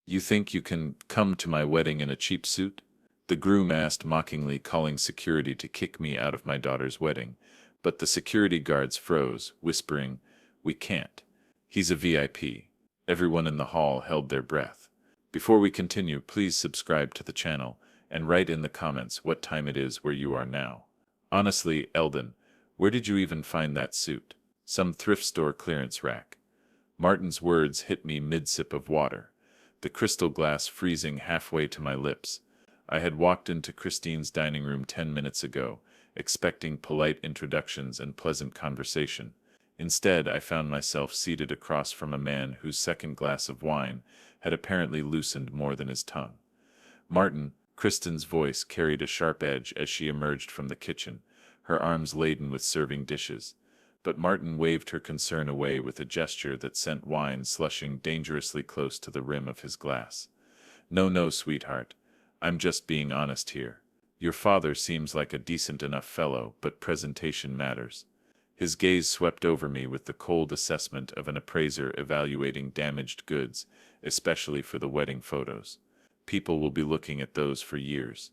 You think you can come to my wedding in a cheap suit? The groom asked mockingly, calling security to kick me out of my daughter's wedding, but the security guards froze, whispering, "We can't. He's a VIP." Everyone in the hall held their breath. Before we continue, please subscribe to the channel and write in the comments what time it is where you are now. Honestly, Eldon, where did you even find that suit? Some thrift store clearance rack. Martin's words hit me mid-sip of water, the crystal glass freezing halfway to my lips. I had walked into Christine's dining room 10 minutes ago, expecting polite introductions and pleasant conversation. Instead, I found myself seated across from a man whose second glass of wine had apparently loosened more than his tongue. "Martin," Kristen's voice carried a sharp edge as she emerged from the kitchen, her arms laden with serving dishes. But Martin waved her concern away with a gesture that sent wine slushing dangerously close to the rim of his glass. "No, no, sweetheart. I'm just being honest here. Your father seems like a decent enough fellow, but presentation matters." His gaze swept over me with the cold assessment of an appraiser evaluating damaged goods, especially for the wedding photos. People will be looking at those for years.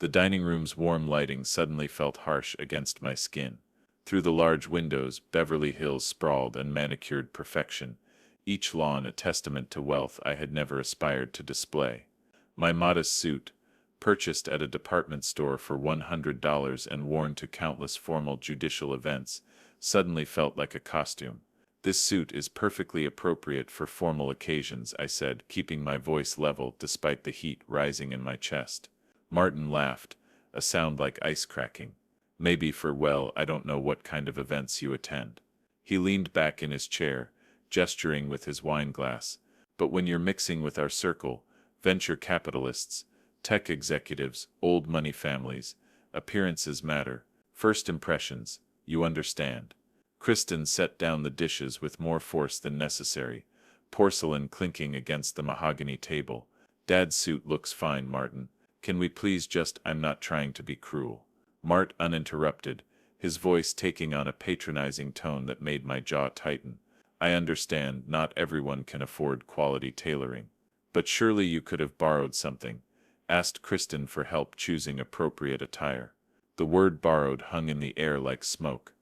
The dining room's warm lighting suddenly felt harsh against my skin. Through the large windows, Beverly Hills sprawled in manicured perfection, each lawn a testament to wealth I had never aspired to display. My modest suit, purchased at a department store for $100 and worn to countless formal judicial events, suddenly felt like a costume. "This suit is perfectly appropriate for formal occasions," I said, keeping my voice level despite the heat rising in my chest. Martin laughed, a sound like ice cracking. "Maybe for, well, I don't know what kind of events you attend." He leaned back in his chair, gesturing with his wine glass. "But when you're mixing with our circle, venture capitalists, tech executives, old money families, appearances matter. First impressions, you understand." Kristen set down the dishes with more force than necessary, porcelain clinking against the mahogany table. "Dad's suit looks fine, Martin. Can we please just, I'm not trying to be cruel." Mart uninterrupted, his voice taking on a patronizing tone that made my jaw tighten. "I understand not everyone can afford quality tailoring. But surely you could have borrowed something," asked Kristen for help choosing appropriate attire. The word borrowed hung in the air like smoke.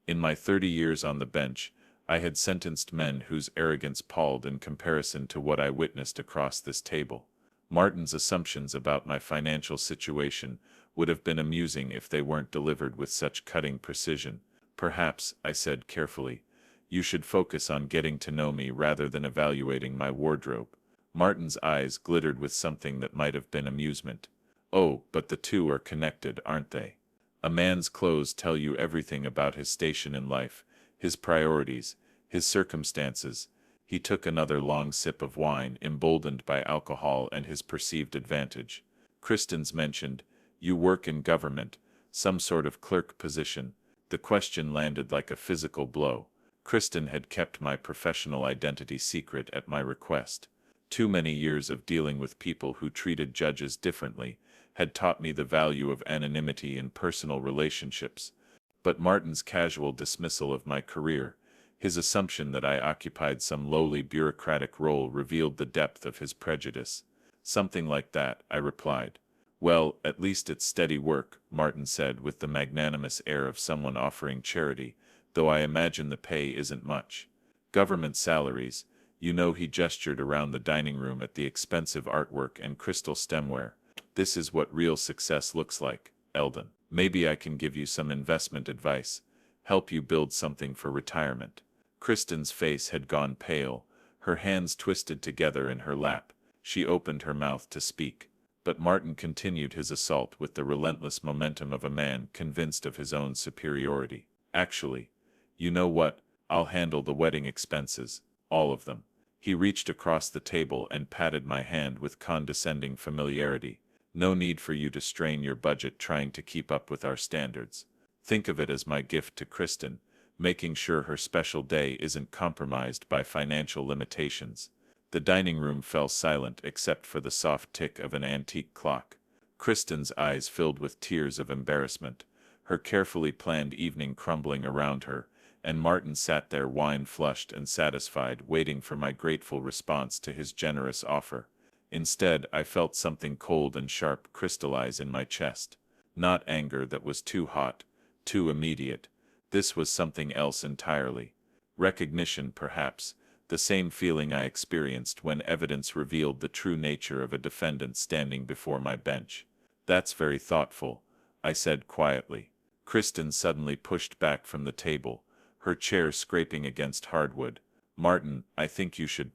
In my 30 years on the bench, I had sentenced men whose arrogance palled in comparison to what I witnessed across this table. Martin's assumptions about my financial situation would have been amusing if they weren't delivered with such cutting precision. "Perhaps," I said carefully, "you should focus on getting to know me rather than evaluating my wardrobe." Martin's eyes glittered with something that might have been amusement. "Oh, but the two are connected, aren't they? A man's clothes tell you everything about his station in life, his priorities, his circumstances." He took another long sip of wine, emboldened by alcohol and his perceived advantage. "Kristen's mentioned, you work in government, some sort of clerk position." The question landed like a physical blow. Kristen had kept my professional identity secret at my request. Too many years of dealing with people who treated judges differently had taught me the value of anonymity in personal relationships. But Martin's casual dismissal of my career, his assumption that I occupied some lowly bureaucratic role, revealed the depth of his prejudice. "Something like that," I replied. "Well, at least it's steady work," Martin said with the magnanimous air of someone offering charity, "though I imagine the pay isn't much. Government salaries, you know." He gestured around the dining room at the expensive artwork and crystal stemware. "This is what real success looks like, Eldon. Maybe I can give you some investment advice, help you build something for retirement." Kristen's face had gone pale, her hands twisted together in her lap. She opened her mouth to speak, but Martin continued his assault with the relentless momentum of a man convinced of his own superiority. "Actually, you know what? I'll handle the wedding expenses, all of them." He reached across the table and patted my hand with condescending familiarity. "No need for you to strain your budget trying to keep up with our standards. Think of it as my gift to Kristen, making sure her special day isn't compromised by financial limitations." The dining room fell silent except for the soft tick of an antique clock. Kristen's eyes filled with tears of embarrassment, her carefully planned evening crumbling around her, and Martin sat there wine-flushed and satisfied, waiting for my grateful response to his generous offer. Instead, I felt something cold and sharp crystallize in my chest. Not anger that was too hot, too immediate. This was something else entirely. Recognition, perhaps, the same feeling I experienced when evidence revealed the true nature of a defendant standing before my bench. That's very thoughtful, I said quietly. Kristen suddenly pushed back from the table, her chair scraping against hardwood. Martin, I think you should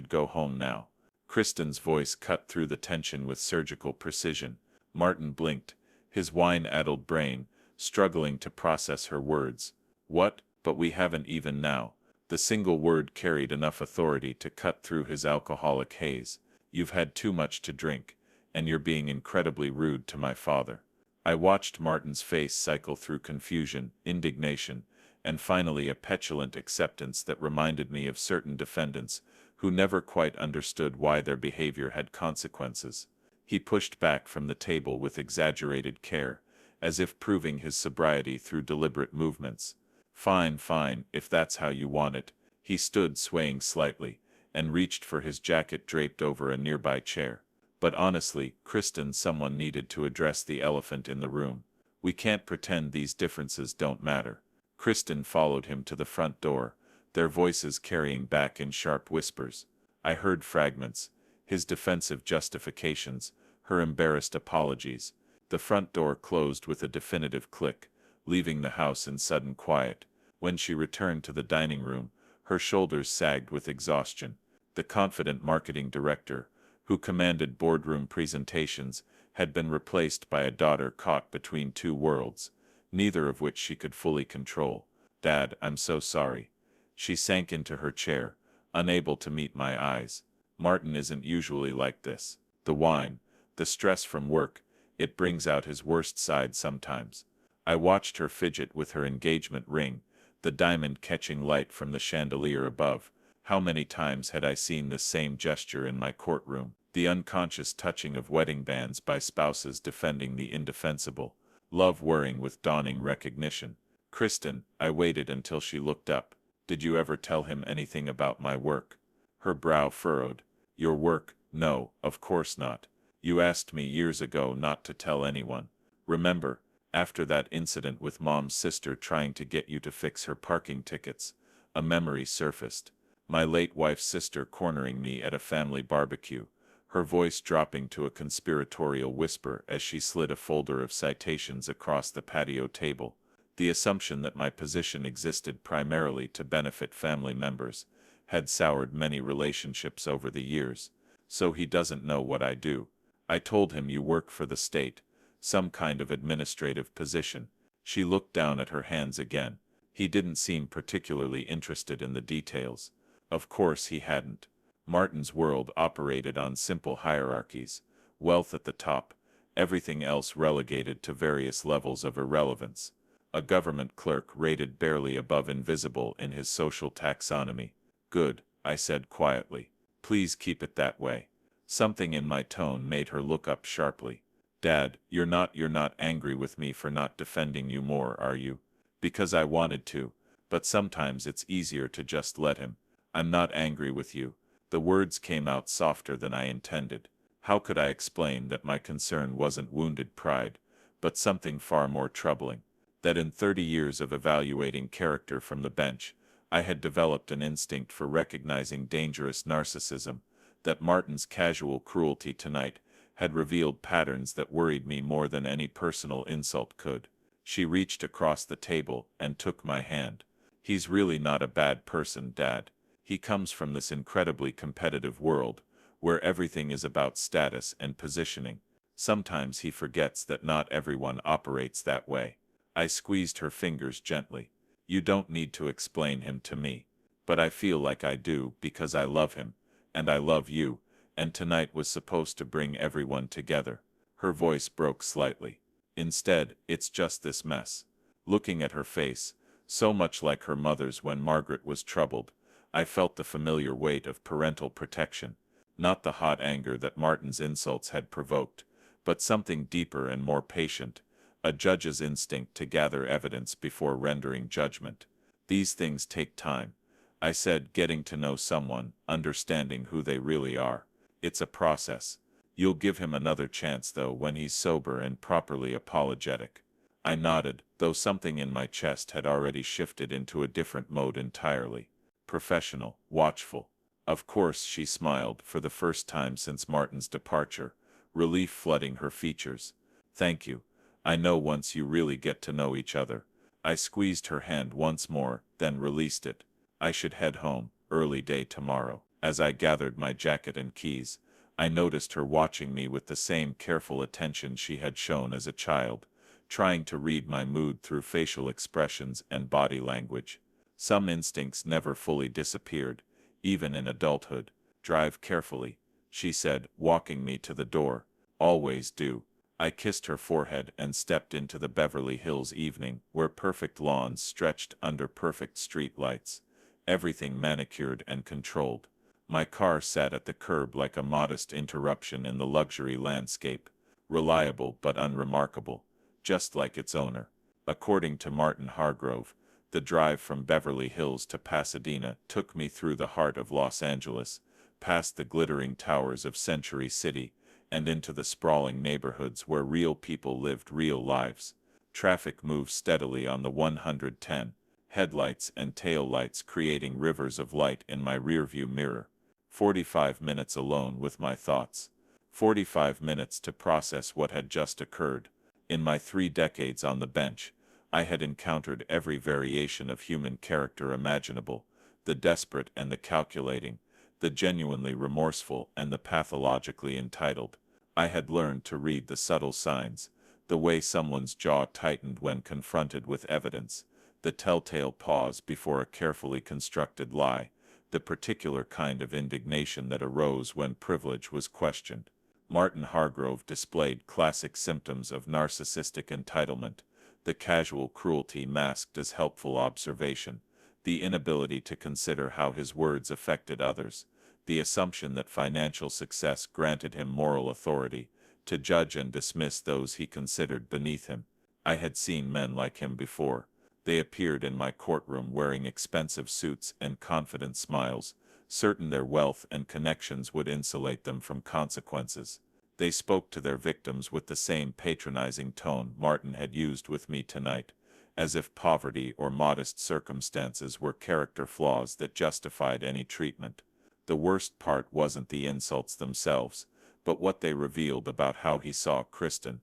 go home now. Kristen's voice cut through the tension with surgical precision. Martin blinked, his wine-addled brain struggling to process her words. What? But we haven't even now. The single word carried enough authority to cut through his alcoholic haze. You've had too much to drink, and you're being incredibly rude to my father. I watched Martin's face cycle through confusion, indignation, and finally a petulant acceptance that reminded me of certain defendants who never quite understood why their behavior had consequences. He pushed back from the table with exaggerated care, as if proving his sobriety through deliberate movements. Fine, fine, if that's how you want it. He stood swaying slightly, and reached for his jacket draped over a nearby chair. But honestly, Kristen, someone needed to address the elephant in the room. We can't pretend these differences don't matter. Kristen followed him to the front door, their voices carrying back in sharp whispers. I heard fragments, his defensive justifications, her embarrassed apologies. The front door closed with a definitive click, leaving the house in sudden quiet. When she returned to the dining room, her shoulders sagged with exhaustion. The confident marketing director, who commanded boardroom presentations, had been replaced by a daughter caught between two worlds, neither of which she could fully control. Dad, I'm so sorry. She sank into her chair, unable to meet my eyes. Martin isn't usually like this. The wine, the stress from work, it brings out his worst side sometimes. I watched her fidget with her engagement ring, the diamond catching light from the chandelier above. How many times had I seen this same gesture in my courtroom? The unconscious touching of wedding bands by spouses defending the indefensible. Love whirring with dawning recognition. Kristen, I waited until she looked up. Did you ever tell him anything about my work? Her brow furrowed. Your work? No, of course not. You asked me years ago not to tell anyone. Remember, after that incident with Mom's sister trying to get you to fix her parking tickets? A memory surfaced. My late wife's sister cornering me at a family barbecue, her voice dropping to a conspiratorial whisper as she slid a folder of citations across the patio table. The assumption that my position existed primarily to benefit family members had soured many relationships over the years. So he doesn't know what I do. I told him you work for the state, some kind of administrative position. She looked down at her hands again. He didn't seem particularly interested in the details. Of course he hadn't. Martin's world operated on simple hierarchies, wealth at the top, everything else relegated to various levels of irrelevance. A government clerk rated barely above invisible in his social taxonomy. Good, I said quietly. Please keep it that way. Something in my tone made her look up sharply. Dad, you're not angry with me for not defending you more, are you? Because I wanted to, but sometimes it's easier to just let him. I'm not angry with you. The words came out softer than I intended. How could I explain that my concern wasn't wounded pride, but something far more troubling? That in 30 years of evaluating character from the bench, I had developed an instinct for recognizing dangerous narcissism, that Martin's casual cruelty tonight had revealed patterns that worried me more than any personal insult could. She reached across the table and took my hand. He's really not a bad person, Dad. He comes from this incredibly competitive world, where everything is about status and positioning. Sometimes he forgets that not everyone operates that way. I squeezed her fingers gently. You don't need to explain him to me. But I feel like I do because I love him, and I love you, and tonight was supposed to bring everyone together. Her voice broke slightly. Instead, it's just this mess. Looking at her face, so much like her mother's when Margaret was troubled, I felt the familiar weight of parental protection, not the hot anger that Martin's insults had provoked, but something deeper and more patient, a judge's instinct to gather evidence before rendering judgment. These things take time, I said, getting to know someone, understanding who they really are. It's a process. You'll give him another chance though when he's sober and properly apologetic. I nodded, though something in my chest had already shifted into a different mode entirely. Professional, watchful. Of course, she smiled, for the first time since Martin's departure, relief flooding her features. Thank you. I know once you really get to know each other. I squeezed her hand once more, then released it. I should head home, early day tomorrow. As I gathered my jacket and keys, I noticed her watching me with the same careful attention she had shown as a child, trying to read my mood through facial expressions and body language. Some instincts never fully disappeared, even in adulthood. Drive carefully, she said, walking me to the door. Always do. I kissed her forehead and stepped into the Beverly Hills evening, where perfect lawns stretched under perfect street lights, everything manicured and controlled. My car sat at the curb like a modest interruption in the luxury landscape, reliable but unremarkable, just like its owner. According to Martin Hargrove, the drive from Beverly Hills to Pasadena took me through the heart of Los Angeles, past the glittering towers of Century City, and into the sprawling neighborhoods where real people lived real lives. Traffic moved steadily on the 110, headlights and tail lights creating rivers of light in my rearview mirror. 45 minutes alone with my thoughts. 45 minutes to process what had just occurred. In my 3 decades on the bench, I had encountered every variation of human character imaginable, the desperate and the calculating, the genuinely remorseful and the pathologically entitled. I had learned to read the subtle signs, the way someone's jaw tightened when confronted with evidence, the telltale pause before a carefully constructed lie, the particular kind of indignation that arose when privilege was questioned. Martin Hargrove displayed classic symptoms of narcissistic entitlement, the casual cruelty masked as helpful observation, the inability to consider how his words affected others, the assumption that financial success granted him moral authority to judge and dismiss those he considered beneath him. I had seen men like him before. They appeared in my courtroom wearing expensive suits and confident smiles, certain their wealth and connections would insulate them from consequences. They spoke to their victims with the same patronizing tone Martin had used with me tonight, as if poverty or modest circumstances were character flaws that justified any treatment. The worst part wasn't the insults themselves, but what they revealed about how he saw Kristen.